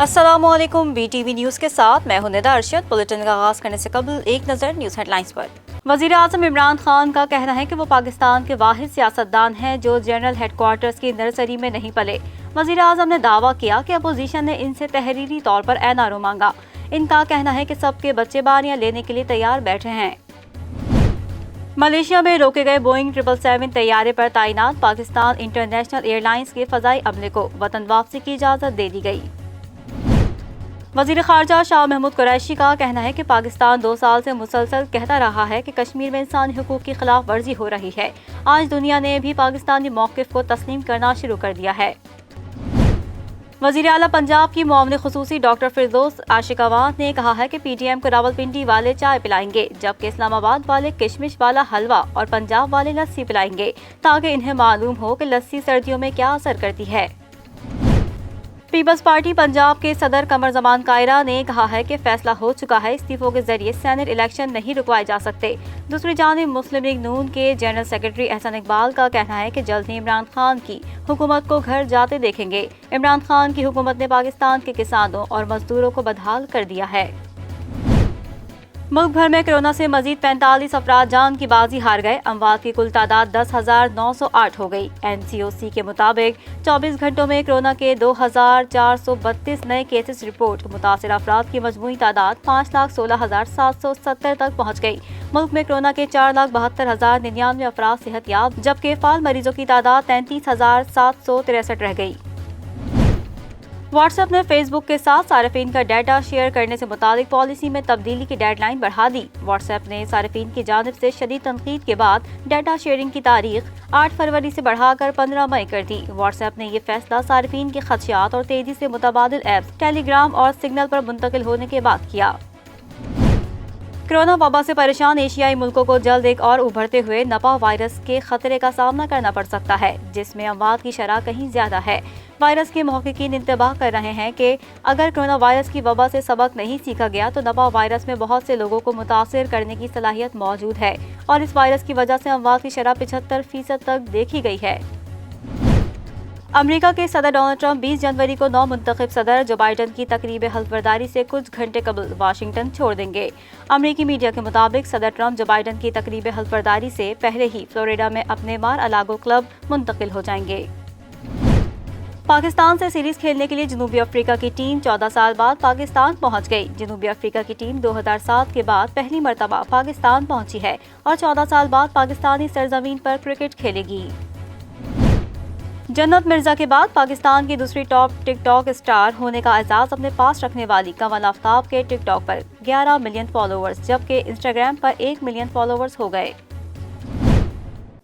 अस्सलामुअलैकुम, BTV news के साथ मैं हूं निदा अरशद। बुलेटिन का आगाज करने से कबल एक नज़र न्यूज़ हेडलाइंस पर। वज़ीर आज़म इमरान खान का कहना है कि वो पाकिस्तान के वाहिद सियासतदान हैं जो जनरल हेडक्वार्टर्स की नर्सरी में नहीं पले। वज़ीर आज़म ने दावा किया कि अपोजिशन ने इनसे तहरीरी तौर पर NRO मांगा। इनका कहना है कि सबके बच्चे बारियां लेने के लिए तैयार बैठे हैं। मलेशिया में रोके गए बोइंग 777 तैयारे पर तैनात पाकिस्तान इंटरनेशनल एयरलाइंस के फ़ज़ाई अमले को वतन वापसी की इजाज़त दे दी गई। वज़ीर ख़ारजा शाह महमूद कुरैशी का कहना है कि पाकिस्तान 2 साल से मुसलसल कहता रहा है कि कश्मीर में इंसानी हुकूक की खिलाफ वर्जी हो रही है। आज दुनिया ने भी पाकिस्तानी मौक़िफ़ को तस्लीम करना शुरू कर दिया है। वज़ीर आला पंजाब की मुआविन ख़ुसूसी डॉक्टर फिरदौस आशिकावान ने कहा है कि PTM को रावलपिंडी वाले चाय पिलाएंगे, जबकि इस्लामाबाद वाले किशमिश वाला हलवा और पंजाब वाले लस्सी पिलाएंगे, ताकि इन्हें मालूम हो कि लस्सी सर्दियों में क्या असर करती है। पीपल्स पार्टी पंजाब के सदर कमर जमान कायरा ने कहा है कि फैसला हो चुका है, इस्तीफों के जरिए सेनेट इलेक्शन नहीं रुकवाए जा सकते। दूसरी जानिब मुस्लिम लीग नून के जनरल सेक्रेटरी एहसन इकबाल का कहना है कि जल्द ही इमरान खान की हुकूमत को घर जाते देखेंगे। इमरान खान की हुकूमत ने पाकिस्तान के किसानों और मजदूरों को बदहाल कर दिया है। मुल्क भर में कोरोना से मजीद 45 अफराद जान की बाजी हार गए। अमवात की कुल तादाद 10,908 हो गई। NCOC के मुताबिक 24 घंटों में कोरोना के 2,432 नए केसेस रिपोर्ट। मुतासिर अफराद की मजमूई तादाद 5,16,770 तक पहुँच गई। मुल्क में कोरोना के 4,72,099 अफराद सेहतयाब, जबकि फाल मरीजों की तादाद 33,763 रह गई। व्हाट्सएप ने फेसबुक के साथ सार्फिन का डाटा शेयर करने से मुतालिक पॉलिसी में तब्दीली की डेडलाइन बढ़ा दी। व्हाट्सएप ने सार्फिन की जानिब से शदीद तनकीद के बाद डाटा शेयरिंग की तारीख 8 फरवरी से बढ़ाकर 15 मई कर दी। व्हाट्सएप ने यह फैसला सार्फिन के खदशात और तेजी से मुतबादिल ऐप्स टेलीग्राम और सिग्नल पर मुंतकिल होने के बाद किया। कोरोना वबा से परेशान एशियाई मुल्कों को जल्द एक और उभरते हुए नपा वायरस के खतरे का सामना करना पड़ सकता है, जिसमें अमवात की शरह कहीं ज्यादा है। वायरस के महक़क़ीन इंतबाह कर रहे हैं कि अगर कोरोना वायरस की वबा से सबक नहीं सीखा गया तो नपा वायरस में बहुत से लोगों को मुतासिर करने की सलाहियत मौजूद है और इस वायरस की वजह से अमवात की शरह 75% तक देखी गई है। अमेरिका के सदर डोनाल्ड ट्रंप 20 जनवरी को नौ मुंतखब सदर जो बाइडन की तकरीब हल्फबरदारी से कुछ घंटे कबल वाशिंगटन छोड़ देंगे। अमेरिकी मीडिया के मुताबिक सदर ट्रंप जो बाइडन की तकरीब हल्फबरदारी से पहले ही फ्लोरिडा में अपने मार अलागो क्लब मुंतकिल हो जाएंगे। पाकिस्तान से सीरीज खेलने के लिए जनूबी अफ्रीका की टीम 14 साल बाद पाकिस्तान पहुंच गई। जनूबी अफ्रीका की टीम 2007 के बाद पहली मरतबा पाकिस्तान पहुंची है और 14 साल बाद पाकिस्तानी सरजमीन पर क्रिकेट खेलेगी। जन्नत मिर्जा के बाद पाकिस्तान की दूसरी टॉप टिकटॉक स्टार होने का एजाज अपने पास रखने वाली कमल आफ्ताब के टिकटॉक पर 11 मिलियन फॉलोअर्स, जबकि इंस्टाग्राम पर 1 मिलियन फॉलोअर्स हो गए।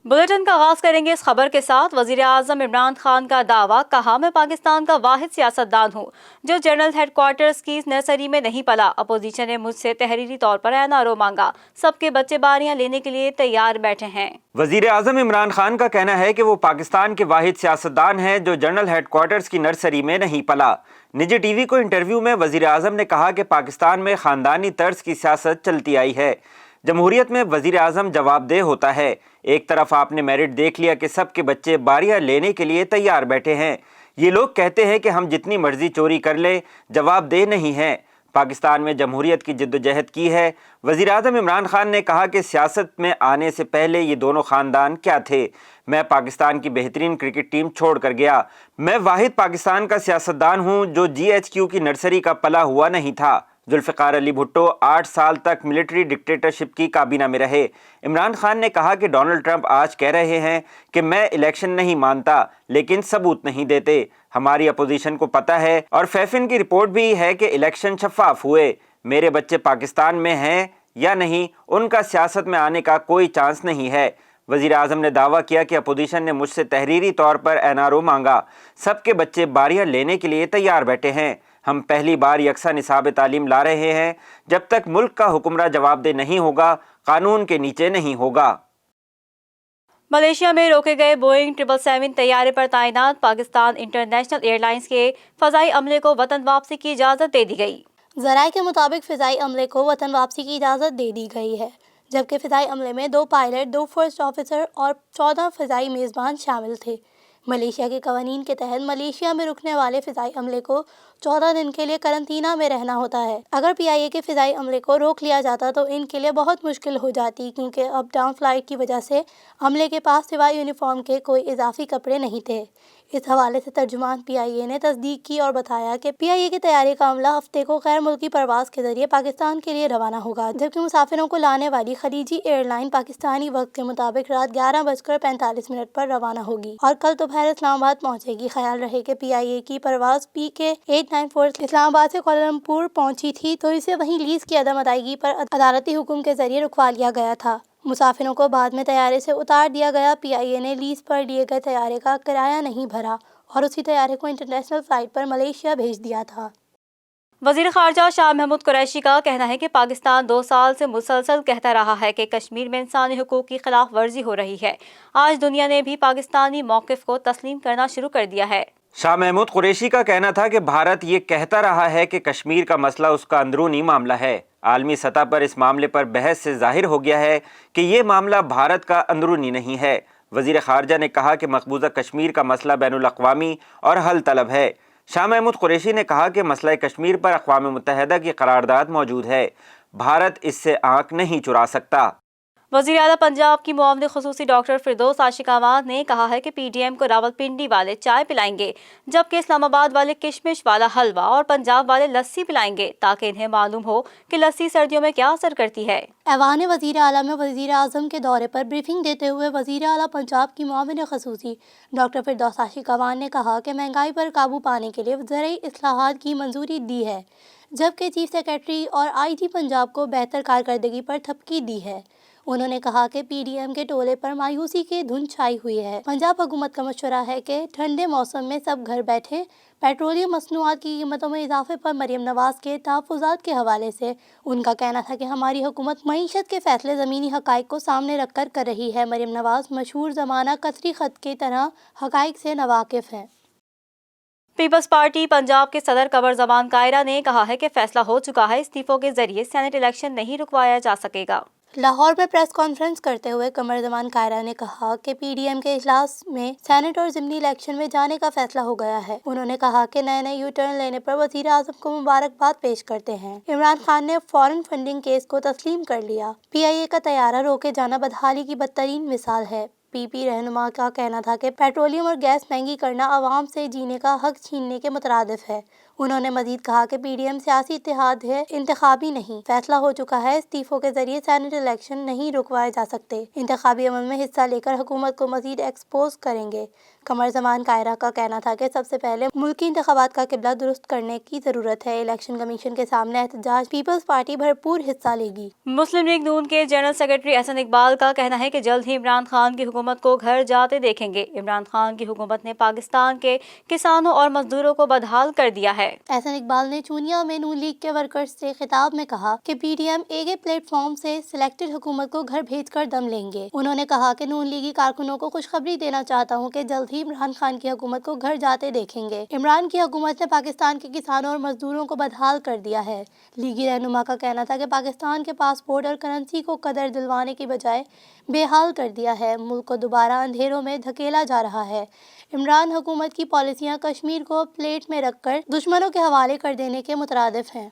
बुलेटिन का आगाज करेंगे इस खबर के साथ। वज़ीर आज़म इमरान खान का दावा, कहा मैं पाकिस्तान का वाहिद सियासतदान हूँ जो जनरल हेडक्वार्टर्स की नर्सरी में नहीं पला। अपोजिशन ने मुझसे तहरीरी तौर पर NRO मांगा। सबके बच्चे बारियां लेने के लिए तैयार बैठे हैं। वज़ीर आज़म इमरान खान का कहना है कि वो पाकिस्तान के वाहिद सियासतदान हैं जो जनरल हेडक्वार्टर्स की नर्सरी में नहीं पला। निजी TV को इंटरव्यू में वज़ीर आज़म ने कहा कि पाकिस्तान में ख़ानदानी तर्ज की सियासत चलती आई है। जमहूरियत में वज़ीर आज़म जवाबदेह होता है। एक तरफ आपने मेरिट देख लिया कि सबके बच्चे बारियां लेने के लिए तैयार बैठे हैं। ये लोग कहते हैं कि हम जितनी मर्जी चोरी कर लें, जवाबदेह नहीं हैं। पाकिस्तान में जमहूरियत की जद्दोजहद की है। वज़ीर आज़म इमरान खान ने कहा कि सियासत में आने से पहले ये दोनों ख़ानदान क्या थे। मैं पाकिस्तान की बेहतरीन क्रिकेट टीम छोड़ कर गया। मैं वाहिद पाकिस्तान का सियासतदान हूँ जो GHQ की नर्सरी का पला हुआ नहीं था। जुल्फ़िकार अली भुट्टो 8 साल तक मिलिट्री डिक्टेटरशिप की काबीना में रहे। इमरान खान ने कहा कि डोनाल्ड ट्रंप आज कह रहे हैं कि मैं इलेक्शन नहीं मानता, लेकिन सबूत नहीं देते। हमारी अपोजिशन को पता है और फैफिन की रिपोर्ट भी है कि इलेक्शन शफाफ हुए। मेरे बच्चे पाकिस्तान में हैं या नहीं, उनका सियासत में आने का कोई चांस नहीं है। वज़ीर आज़म ने दावा किया कि अपोजिशन ने मुझसे तहरीरी तौर पर NRO मांगा। सबके बच्चे बारियां लेने के लिए तैयार बैठे हैं। हम पहली बार यकसा निसाब तालीम ला रहे हैं। जब तक मुल्क का हुक्मरां जवाबदेह नहीं होगा, कानून के नीचे नहीं होगा। मलेशिया में रोके गए बोइंग 777 तैयारे पर तैनात पाकिस्तान इंटरनेशनल एयरलाइंस के फ़ज़ाई अमले को वतन वापसी की इजाज़त दे दी गई। ज़राए के मुताबिक फ़िज़ाई अमले को वतन वापसी की इजाज़त दे दी गई है, जबकि फ़िज़ाई अमले में 2 पायलट, 2 फर्स्ट ऑफिसर और 14 फ़िज़ाई मेज़बान शामिल थे। मलेशिया के कवानीन के तहत मलेशिया में रुकने वाले फ़िज़ाई अमले को 14 दिन के लिए करंतना में रहना होता है। अगर PIA के फ़िज़ाई अमले को रोक लिया जाता तो इनके लिए बहुत मुश्किल हो जाती, क्योंकि अप डाउन फ़्लाइट की वजह से अमले के पास सिवाय यूनिफॉर्म के कोई इजाफी कपड़े नहीं थे। इस हवाले से तर्जुमान PIA ने तस्दीक की और बताया कि PIA के तैयारी का अमला हफ्ते को गैर मुल्की परवाज़ के जरिए पाकिस्तान के लिए रवाना होगा, जबकि मुसाफिरों को लाने वाली खलीजी एयरलाइन पाकिस्तानी वक्त के मुताबिक रात 11:45 पर रवाना होगी और कल दोपहर इस्लामाबाद पहुंचेगी। ख्याल रहे कि PIA की परवाज़ PK894 इस्लामाबाद से कोलमपुर पहुंची थी, तो इसे वहीं लीज़ की अदम अदायगी पर अदालती हुक्म के जरिए रुकवा लिया गया था। मुसाफिरों को बाद में तैयारे से उतार दिया गया। PIA ने लीज पर लिए गए तैयारे का किराया नहीं भरा और उसी तैयारे को इंटरनेशनल फ्लाइट पर मलेशिया भेज दिया था। वज़ीर ख़ारजा शाह महमूद कुरैशी का कहना है कि पाकिस्तान 2 साल से मुसलसल कहता रहा है कि कश्मीर में इंसानी हुकूक की खिलाफ वर्जी हो रही है। आज दुनिया ने भी पाकिस्तानी मौक़िफ़ को तस्लीम करना शुरू कर दिया है। शाह महमूद कुरैशी का कहना था कि भारत ये कहता रहा है कि कश्मीर का मसला उसका अंदरूनी मामला है। आलमी सतह पर इस मामले पर बहस से जाहिर हो गया है कि ये मामला भारत का अंदरूनी नहीं है। वज़ीर ख़ारजा ने कहा कि मकबूजा कश्मीर का मसला बैनुल अक़वामी और हल तलब है। शाह महमूद कुरैशी ने कहा कि मसला कश्मीर पर अक़वाम मुत्तहिदा की करारदाद मौजूद है, भारत इससे आँख नहीं चुरा सकता। वज़ीर आला पंजाब की मुआविन ख़ुसूसी डॉक्टर फिरदौस आशिक अहमद ने कहा है कि PDM को रावलपिंडी वाले चाय पिलाएंगे, जबकि इस्लामाबाद वाले किशमिश वाला हलवा और पंजाब वाले लस्सी पिलाएंगे, ताकि इन्हें मालूम हो कि लस्सी सर्दियों में क्या असर करती है। ऐवान वज़ीर आला में वज़ीर आज़म के दौरे पर ब्रीफिंग देते हुए वज़ीर आला पंजाब की मुआविन ख़ुसूसी डॉक्टर फिरदौस आशिक अहमद ने कहा कि महंगाई पर काबू पाने के लिए ज़रई इस्लाहात की मंजूरी दी है, जबकि चीफ सेक्रेटरी और IG पंजाब को बेहतर कारकर्दगी पर थपकी दी है। उन्होंने कहा कि PDM के टोले पर मायूसी की धुन छाई हुई है। पंजाब हुकूमत का मशवरा है कि ठंडे मौसम में सब घर बैठे। पेट्रोलियम मसनूआत की कीमतों में इजाफे पर मरीम नवाज़ के तहफ़्फ़ुज़ात के हवाले से उनका कहना था कि हमारी हुकूमत मईशत के फैसले ज़मीनी हक़ाइक़ को सामने रख कर रही है। मरीम नवाज़ मशहूर ज़माना कतरी ख़त की तरह हक़ाइक़ से नावाकिफ़ हैं। पीपल्स पार्टी पंजाब के सदर कमर ज़मान कायरा ने कहा है कि फैसला हो चुका है, इस्तीफ़ों के जरिए सेनेट इलेक्शन नहीं रुकवाया जा सकेगा। लाहौर में प्रेस कॉन्फ्रेंस करते हुए कमर ज़मान कायरा ने कहा कि PDM के इजलास में सेनेट और ज़िमनी इलेक्शन में जाने का फैसला हो गया है। उन्होंने कहा कि नए यू टर्न लेने पर वज़ीर आज़म को मुबारकबाद पेश करते हैं। इमरान खान ने फॉरेन फंडिंग केस को तस्लीम कर लिया। PIA का तैयारा रोके जाना बदहाली की बदतरीन मिसाल है। PP रहनुमा का कहना था कि पेट्रोलियम और गैस महंगी करना आवाम से जीने का हक छीनने के मुतरादिफ है। उन्होंने मजीद कहा कि PDM सियासी इत्तेहाद है, इंतखाबी नहीं। फैसला हो चुका है, इस्तीफों के जरिए सेनेट इलेक्शन नहीं रुकवाए जा सकते। इंतखाबी अमल में हिस्सा लेकर हुकूमत को मजीद एक्सपोज करेंगे। कमर ज़मान कायरा का कहना था कि सबसे पहले मुल्की इंतखाबात का किबला दुरुस्त करने की ज़रूरत है। इलेक्शन कमीशन के सामने एहतजाज पीपल्स पार्टी भरपूर हिस्सा लेगी। मुस्लिम लीग नून के जनरल सेक्रेटरी एहसन इकबाल का कहना है कि जल्द ही इमरान खान की हुकूमत को घर जाते देखेंगे। इमरान खान की हुकूमत ने पाकिस्तान के किसानों और मजदूरों को बदहाल कर दिया है। एहसन इकबाल ने चूनिया में नून लीग के वर्कर्स से खिताब में कहा कि PDM एक प्लेटफॉर्म से सिलेक्टेड हुकूमत को घर भेजकर दम लेंगे। उन्होंने कहा कि नून लीगी कारकुनों को खुशखबरी देना चाहता हूँ कि जल्द ही इमरान खान की हुकूमत को घर जाते देखेंगे। इमरान की हुकूमत ने पाकिस्तान के किसानों और मजदूरों को बदहाल कर दिया है। लीगी रहनुमा का कहना था कि पाकिस्तान के पासपोर्ट और करेंसी को कदर दिलवाने की बजाय बेहाल कर दिया है। मुल्क को दोबारा अंधेरों में धकेला जा रहा है। इमरान हुकूमत की पॉलिसियां कश्मीर को प्लेट में रखकर दुश्मनों के हवाले कर देने के मुतरादिफ हैं।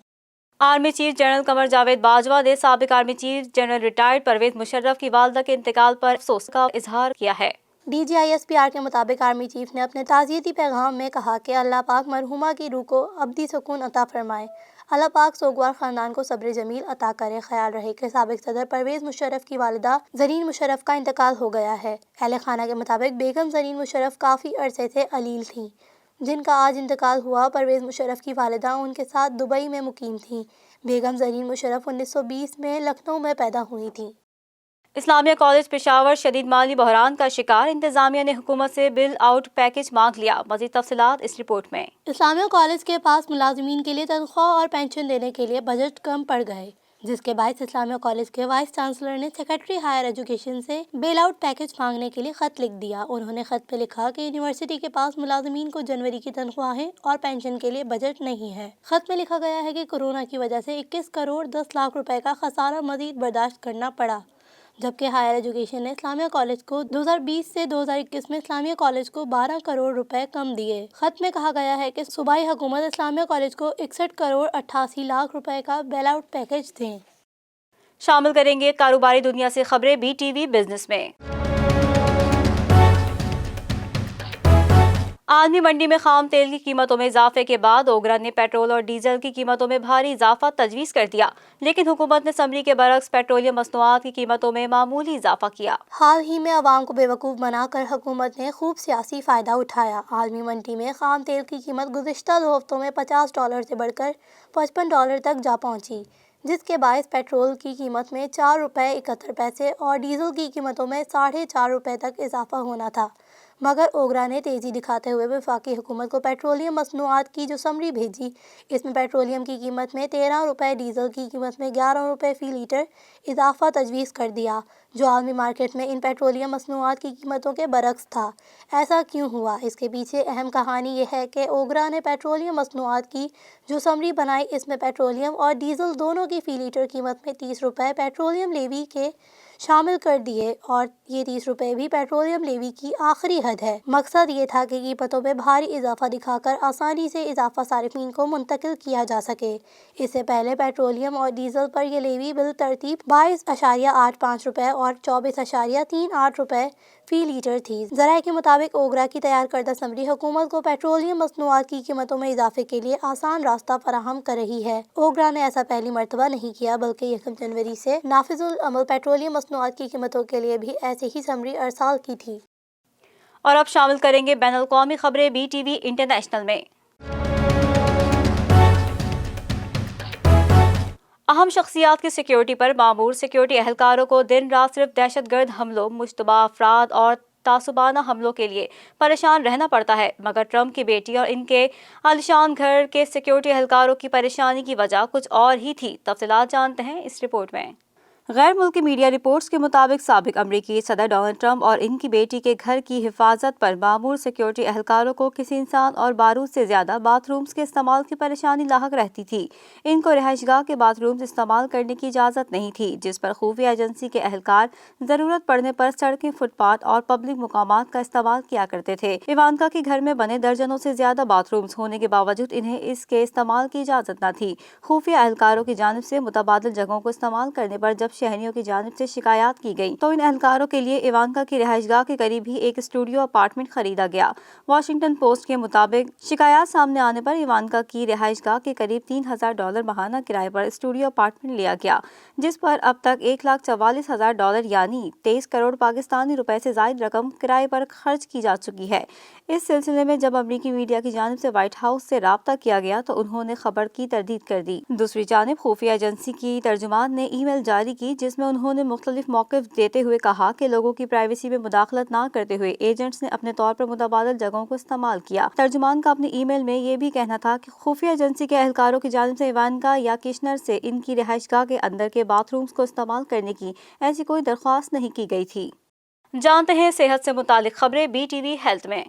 Army chief general Qamar Javed Bajwa ने साबिक army chief general retired Pervez Musharraf की वालदा के इंतकाल पर अफसोस का इजहार किया है। DGISPR के मुताबिक आर्मी चीफ ने अपने ताज़ियती पैगाम में कहा कि अल्लाह पाक मरहुमा की रूह को अब्दी सुकून अता फरमाए। अल्लाह पाक सोगवार ख़ानदान को सब्र जमील अता करे। ख्याल रहे कि साबिक सदर परवेज़ मुशर्रफ की वालिदा ज़रीन मुशर्रफ का इंतकाल हो गया है। अहले खाना के मुताबिक बेगम ज़रीन मुशर्रफ काफ़ी अरसे से अलील थीं, जिनका आज इंतकाल हुआ। परवेज़ मुशर्रफ की वालिदा उनके साथ दुबई में मुकीम थीं। बेगम ज़रीन मुशर्रफ 1920 में लखनऊ में पैदा हुई थीं। इस्लामिया कॉलेज पेशावर शदीद माली बहरान का शिकार। इंतजामिया ने हुकूमत से बिल आउट पैकेज मांग लिया। मज़ीद तफसीलात इस रिपोर्ट में। इस्लामिया कॉलेज के पास मुलाजिमीन के लिए तनख्वाह और पेंशन देने के लिए बजट कम पड़ गए, जिसके बायस इस्लामिया कॉलेज के वाइस चांसलर ने सेक्रेटरी हायर एजुकेशन से बेल आउट पैकेज मांगने के लिए खत लिख दिया। उन्होंने खत पे लिखा कि यूनिवर्सिटी के पास मुलाजिमीन को जनवरी की तनख्वाहें और पेंशन के लिए बजट नहीं है। खत में लिखा गया है कि कोरोना की वजह से 21 करोड़ 10 लाख रुपए का खसारा मजीद बर्दाश्त करना पड़ा। جبکہ ہائر ایجوکیشن نے اسلامیہ کالج کو 2020 سے 2021 میں اسلامیہ کالج کو 12 کروڑ روپے کم دیے۔ خط میں کہا گیا ہے کہ صوبائی حکومت اسلامیہ کالج کو 61 کروڑ 88 لاکھ روپے کا بیل آؤٹ پیکج دیں۔ شامل کریں گے کاروباری دنیا سے خبریں BTV بزنس میں۔ عالمی منڈی میں خام تیل کی قیمتوں میں اضافے کے بعد اوگرا نے پیٹرول اور ڈیزل کی قیمتوں میں بھاری اضافہ تجویز کر دیا، لیکن حکومت نے سمری کے برعکس پیٹرولیم مصنوعات کی قیمتوں میں معمولی اضافہ کیا۔ حال ہی میں عوام کو بے وقوف بنا کر حکومت نے خوب سیاسی فائدہ اٹھایا۔ عالمی منڈی میں خام تیل کی قیمت گزشتہ 2 ہفتوں میں $50 سے بڑھ کر $55 تک جا پہنچی، جس کے باعث پیٹرول کی قیمت میں $4.71 اور ڈیزل کی قیمتوں میں $4.50 تک اضافہ ہونا تھا۔ مگر اوگرا نے تیزی دکھاتے ہوئے وفاقی حکومت کو پیٹرولیم مصنوعات کی جو سمری بھیجی، اس میں پیٹرولیم کی قیمت میں $13، ڈیزل کی قیمت میں $11 فی لیٹر اضافہ تجویز کر دیا، جو عالمی مارکیٹ میں ان پیٹرولیم مصنوعات کی قیمتوں کے برعکس تھا۔ ایسا کیوں ہوا؟ اس کے پیچھے اہم کہانی یہ ہے کہ اوگرا نے پیٹرولیم مصنوعات کی جو سمری بنائی، اس میں پیٹرولیم اور ڈیزل دونوں کی فی لیٹر قیمت میں $30 پیٹرولیم لیوی کے شامل کر دیے، اور یہ $30 بھی پیٹرولیم لیوی کی آخری حد ہے۔ مقصد یہ تھا کہ قیمتوں میں بھاری اضافہ دکھا کر آسانی سے اضافہ صارفین کو منتقل کیا جا سکے۔ اس سے پہلے پیٹرولیم اور ڈیزل پر یہ لیوی بالترتیب $22.85 اور $24.38 فی لیٹر تھی۔ ذرائع کے مطابق اوگرا کی تیار کردہ سمری حکومت کو پیٹرولیم مصنوعات کی قیمتوں میں اضافے کے لیے آسان راستہ فراہم کر رہی ہے۔ اوگرا نے ایسا پہلی مرتبہ نہیں کیا، بلکہ 1 جنوری سے نافذ العمل پیٹرولیم مصنوعات کی قیمتوں کے لیے بھی ایسے ہی سمری ارسال کی تھی۔ اور اب شامل کریں گے بین الاقوامی خبریں BTV انٹرنیشنل میں۔ اہم شخصیات کی سیکیورٹی پر مامور سیکیورٹی اہلکاروں کو دن رات صرف دہشت گرد حملوں، مشتبہ افراد اور تعصبانہ حملوں کے لیے پریشان رہنا پڑتا ہے، مگر ٹرمپ کی بیٹی اور ان کے عالیشان گھر کے سیکیورٹی اہلکاروں کی پریشانی کی وجہ کچھ اور ہی تھی۔ تفصیلات جانتے ہیں اس رپورٹ میں۔ غیر ملکی میڈیا رپورٹس کے مطابق سابق امریکی صدر ڈونلڈ ٹرمپ اور ان کی بیٹی کے گھر کی حفاظت پر مامور سیکیورٹی اہلکاروں کو کسی انسان اور بارود سے زیادہ باتھ رومز کے استعمال کی پریشانی لاحق رہتی تھی۔ ان کو رہائش گاہ کے باتھ رومز استعمال کرنے کی اجازت نہیں تھی، جس پر خفیہ ایجنسی کے اہلکار ضرورت پڑنے پر سڑکیں، فٹ پاتھ اور پبلک مقامات کا استعمال کیا کرتے تھے۔ ایوانکا کے گھر میں بنے درجنوں سے زیادہ باتھ رومز ہونے کے باوجود انہیں اس کے استعمال کی اجازت نہ تھی۔ خفیہ اہلکاروں کی جانب سے متبادل جگہوں کو استعمال کرنے پر جب شہریوں کی جانب سے شکایات کی گئی تو ان اہلکاروں کے لیے ایوانکا کی رہائش گاہ کے قریب ہی ایک اسٹوڈیو اپارٹمنٹ خریدا گیا۔ واشنگٹن پوسٹ کے مطابق شکایات سامنے آنے پر ایوانکا کی رہائش گاہ کے قریب $3000 ماہانہ کرائے پر اسٹوڈیو اپارٹمنٹ لیا گیا، جس پر اب تک $1,44,000 یعنی 23 کروڑ پاکستانی روپے سے زائد رقم کرائے پر خرچ کی جا چکی ہے۔ اس سلسلے میں جب امریکی میڈیا کی جانب سے وائٹ ہاؤس سے رابطہ کیا گیا تو انہوں نے خبر کی تردید کر دی۔ دوسری جانب خفیہ ایجنسی کی ترجمان نے ای میل جاری کی جس میں انہوں نے مختلف موقف دیتے ہوئے کہا کہ لوگوں کی پرائیویسی میں مداخلت نہ کرتے ہوئے ایجنٹس نے اپنے طور پر متبادل جگہوں کو استعمال کیا۔ ترجمان کا اپنے ای میل میں یہ بھی کہنا تھا کہ خفیہ ایجنسی کے اہلکاروں کی جانب سے ایوانکا یا کشنر سے ان کی رہائش گاہ کے اندر کے باتھ رومز کو استعمال کرنے کی ایسی کوئی درخواست نہیں کی گئی تھی۔ جانتے ہیں صحت سے متعلق خبریں BTV ہیلتھ میں۔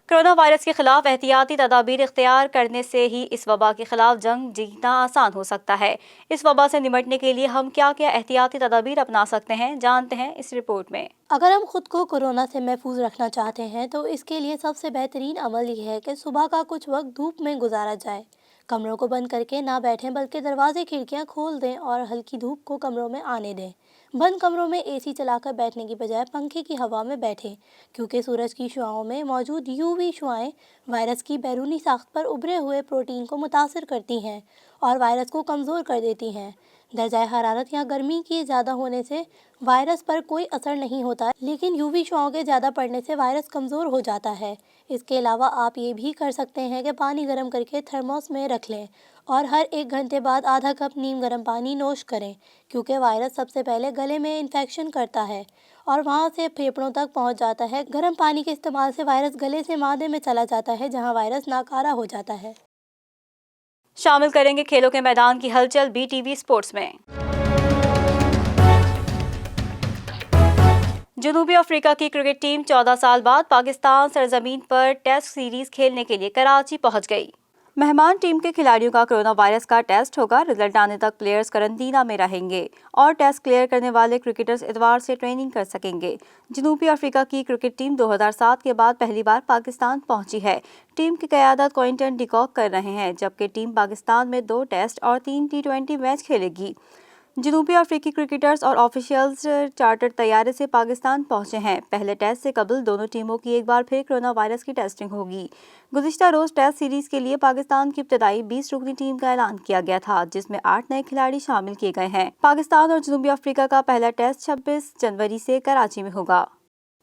کرونا وائرس کے خلاف احتیاطی تدابیر اختیار کرنے سے ہی اس وبا کے خلاف جنگ جیتنا آسان ہو سکتا ہے۔ اس وبا سے نمٹنے کے لیے ہم کیا کیا احتیاطی تدابیر اپنا سکتے ہیں، جانتے ہیں اس رپورٹ میں۔ اگر ہم خود کو کورونا سے محفوظ رکھنا چاہتے ہیں تو اس کے لیے سب سے بہترین عمل یہ ہے کہ صبح کا کچھ وقت دھوپ میں گزارا جائے۔ کمروں کو بند کر کے نہ بیٹھیں بلکہ دروازے کھڑکیاں کھول دیں اور ہلکی دھوپ کو کمروں میں آنے دیں۔ بند کمروں میں اے سی چلا کر بیٹھنے کی بجائے پنکھے کی ہوا میں بیٹھیں، کیونکہ سورج کی شعاؤں میں موجود UV شعائیں وائرس کی بیرونی ساخت پر ابھرے ہوئے پروٹین کو متاثر کرتی ہیں اور وائرس کو کمزور کر دیتی ہیں۔ درجہ حرارت یا گرمی کے زیادہ ہونے سے وائرس پر کوئی اثر نہیں ہوتا، لیکن UV شعاؤں کے زیادہ پڑنے سے وائرس کمزور ہو جاتا ہے۔ اس کے علاوہ آپ یہ بھی کر سکتے ہیں کہ پانی گرم کر کے تھرموس میں رکھ لیں اور ہر 1 گھنٹے بعد آدھا کپ نیم گرم پانی نوش کریں، کیونکہ وائرس سب سے پہلے گلے میں انفیکشن کرتا ہے اور وہاں سے پھیپھڑوں تک پہنچ جاتا ہے۔ گرم پانی کے استعمال سے وائرس گلے سے معدے میں چلا جاتا ہے، جہاں وائرس ناکارہ ہو جاتا ہے۔ شامل کریں گے کھیلوں کے میدان کی ہلچل BTV اسپورٹس میں۔ جنوبی افریقہ کی کرکٹ ٹیم 14 سال بعد پاکستان سرزمین پر ٹیسٹ سیریز کھیلنے کے لیے کراچی پہنچ گئی۔ मेहमान टीम के खिलाड़ियों का कोरोना वायरस का टेस्ट होगा। रिजल्ट आने तक प्लेयर्स क्वारंटीना में रहेंगे और टेस्ट क्लियर करने वाले क्रिकेटर्स इतवार से ट्रेनिंग कर सकेंगे। जनूबी अफ्रीका की क्रिकेट टीम 2007 के बाद पहली बार पाकिस्तान पहुंची है। टीम की क़यादत क्विंटन डिकॉक कर रहे हैं, जबकि टीम पाकिस्तान में 2 टेस्ट और 3 T20 मैच खेलेगी। जनूबी अफ्रीकी क्रिकेटर्स और ऑफिशियल्स चार्टर तैयारे से पाकिस्तान पहुंचे हैं। पहले टेस्ट से कबल दोनों टीमों की एक बार फिर कोरोना वायरस की टेस्टिंग होगी। गुज़िश्ता रोज़ टेस्ट सीरीज़ के लिए पाकिस्तान की इब्तदाई 20 रुकनी टीम का ऐलान किया गया था, जिसमें 8 नए खिलाड़ी शामिल किए गए हैं। पाकिस्तान और जनूबी अफ्रीका का पहला टेस्ट 26 जनवरी से कराची में होगा।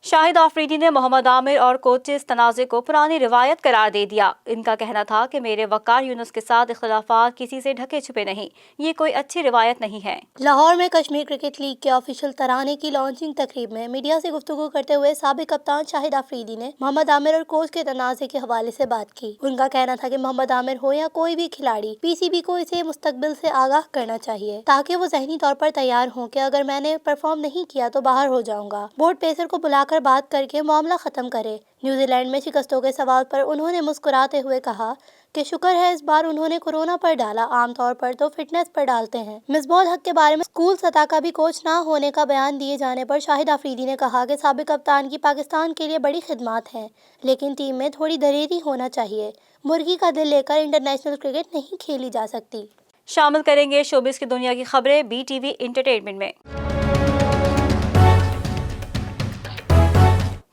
शाहिद आफरीदी ने मोहम्मद आमिर और कोचेस तनाज़े को पुरानी रिवायत करार दे दिया। इनका कहना था कि मेरे वक़ार यूनुस के साथ इख्तिलाफ़ात किसी से ढके छुपे नहीं, ये कोई अच्छी रिवायत नहीं है। लाहौर में कश्मीर क्रिकेट लीग के ऑफिशियल तराने की लॉन्चिंग तकरीब में मीडिया से गुफ्तगू करते हुए साबिक कप्तान शाहिद आफरीदी ने मोहम्मद आमिर और कोच के तनाज़े के हवाले से बात की। उनका कहना था कि मोहम्मद आमिर हो या कोई भी खिलाड़ी, पीसीबी को इसे मुस्तकबिल से आगाह करना चाहिए ताकि वो ज़हनी तौर पर तैयार हों कि अगर मैंने परफॉर्म नहीं किया तो बाहर हो जाऊंगा। बोर्ड पेसर को बुलाकर बात करके मामला खत्म करे। न्यूजीलैंड में शिकस्तों के सवाल पर उन्होंने मुस्कुराते हुए कहा कि शुक्र है इस बार उन्होंने कोरोना पर डाला, आमतौर पर तो फिटनेस पर डालते हैं। मिसबाह हक के बारे में स्कूल सतह का भी कोच ना होने का बयान दिए जाने पर शाहिद आफरीदी ने कहा कि साबिक कप्तान की पाकिस्तान के लिए बड़ी खिदमत है, लेकिन टीम में थोड़ी दलेरी होना चाहिए। मुर्गी का दिल लेकर इंटरनेशनल क्रिकेट नहीं खेली जा सकती। शामिल करेंगे शोबिस की दुनिया की खबरें BTV एंटरटेनमेंट में।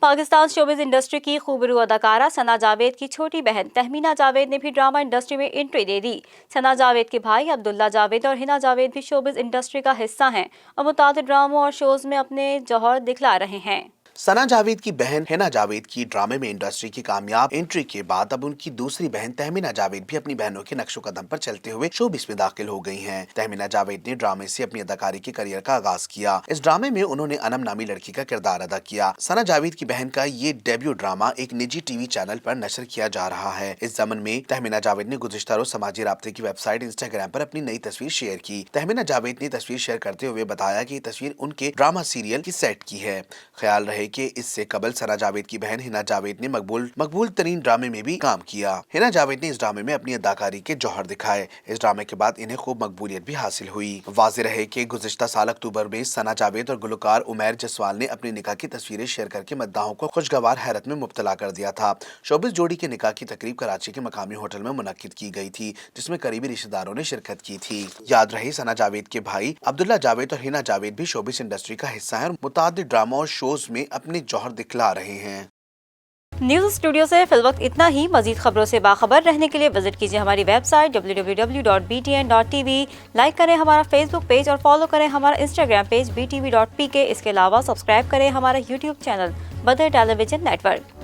पाकिस्तान शोबिस इंडस्ट्री की खूबरू अदाकारा सना जावेद की छोटी बहन तहमीना जावेद ने भी ड्रामा इंडस्ट्री में एंट्री दे दी। सना जावेद के भाई अब्दुल्ला जावेद और हिना जावेद भी शोबिस इंडस्ट्री का हिस्सा हैं और मुतादिद ड्रामों और शोज में अपने जौहर दिखला रहे हैं। सना जावेद की बहन हिना जावेद की ड्रामे में इंडस्ट्री की कामयाब एंट्री के बाद अब उनकी दूसरी बहन तहमीना जावेद भी अपनी बहनों के नक्शो कदम पर चलते हुए शोबिस में दाखिल हो गई हैं। तहमीना जावेद ने ड्रामे से अपनी अदाकारी के करियर का आगाज किया। इस ड्रामे में उन्होंने अनम नामी लड़की का किरदार अदा किया। सना जावेद की बहन का ये डेब्यू ड्रामा एक निजी टीवी चैनल पर नशर किया जा रहा है। इस ज़मन में तहमीना जावेद ने गुज़िश्ता रोज़ समाजी राब्ते की वेबसाइट इंस्टाग्राम पर अपनी नई तस्वीर शेयर की। तहमीना जावेद ने तस्वीर शेयर करते हुए बताया कि ये तस्वीर उनके ड्रामा सीरियल की सेट की है। ख्याल रहे कि इससे सना जावेद की बहन हिना जावेद ने मकबूल तरीन ड्रामे में भी काम किया। हिना जावेद ने इस ड्रामे में अपनी अदाकारी के जौहर दिखाए। इस ड्रामे के बाद इन्हें खूब मकबूलियत भी हासिल हुई। वाज़ेह रहे कि गुज़िश्ता साल अक्टूबर में सना जावेद और गुलकार उमैर जसवाल ने अपनी निकाह की तस्वीरें शेयर करके मद्दाहों को खुशगवार हैरत में मुब्तला कर दिया था। शोबिस जोड़ी के निकाह की तकरीब कराची के मकामी होटल में मुनक्किद की गई थी, जिसमें करीबी रिश्तेदारों ने शिरकत की थी। याद रहे सना जावेद के भाई अब्दुल्ला जावेद और हिना जावेद भी शोबिस इंडस्ट्री का हिस्सा है और मुतादिद ड्रामा और शोज में अपने जौहर दिखला रहे हैं। न्यूज़ स्टूडियो से फिलवक्त इतना ही। मजीद खबरों से बाखबर रहने के लिए विजिट कीजिए हमारी वेबसाइट www.btn.tv। लाइक करें हमारा फेसबुक पेज और फॉलो करें हमारा इंस्टाग्राम पेज btv.pk। इसके अलावा सब्सक्राइब करें हमारा यूट्यूब चैनल बदर टेलीविजन नेटवर्क।